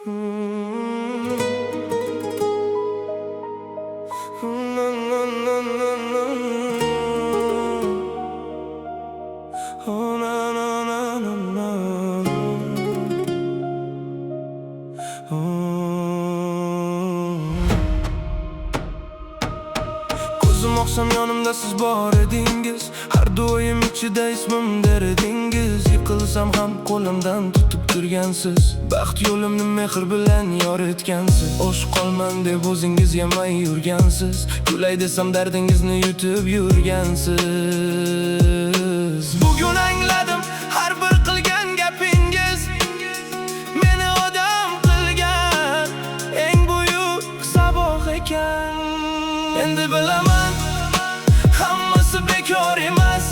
Ko'zim oqshom yonimda siz bor edingiz, har doim ichida ismim der edingiz. Yiqilsam ham qo'limdan tutib turgansiz, baxt yo'limni mehr bilan yoritgansiz. O'sh qolman deb o'zingiz yemay yurgansiz, kulay desam dardingizni yutib yurgansiz. Bugun angladim har bir qilgan gapingiz meni odam qilgan eng buyuk saboq ekan. Endi bilaman hammasi bekor emas,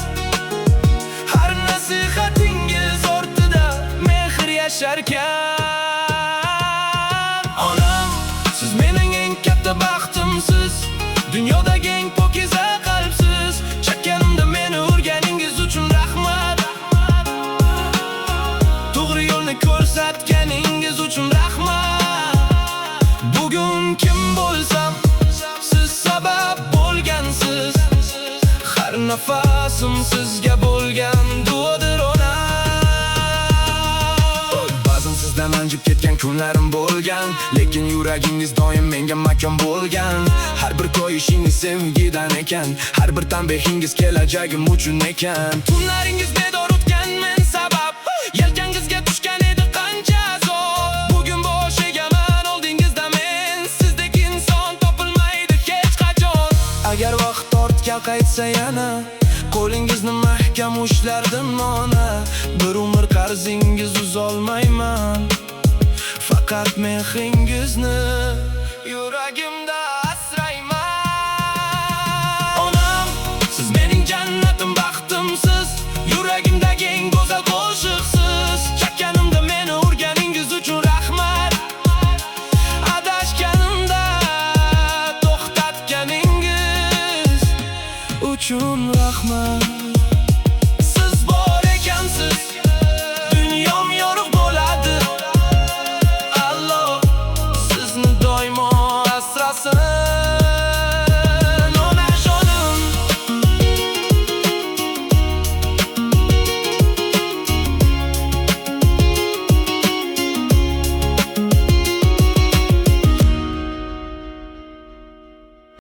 har nasihatingiz ortida mehr yasharkan. Onam, siz mening eng katta baxtimsiz, dunyodagi eng pokiza qalbsiz. Chakkanimda meni urganingiz uchun rahmat, to'g'ri yo'lni ko'rsatganingiz uchun rahmat. Bugun kim bo'lsam siz sabab bo'lgansiz, har nafasim sizga bo'lgan duodir onam. Ba'zan sizdan anjib ketgan kunlarim bo'lgan, lekin yuragingiz doim menga makon bo'lgan. Har bir ko'yishingiz sevgidan ekan, har bir tanbehingiz kelajagim uchun ekan. Tunlaringiz bedor o'tgan men sabab, yelkangizga tushgan edi qancha azob. Bugun bo'sh egaman oldingizda men, sizdek inson topilmaydi hech qachon. Agar vaqt ortga qaytsa yana, qo'lingizni mahkam ushlardim ona. Bir umr qarzingiz uzolmayman, faqat mehringizni yuragimda asrayman. Onam, siz mening jannatim, baxtimsiz, yuragimdagi eng go'zal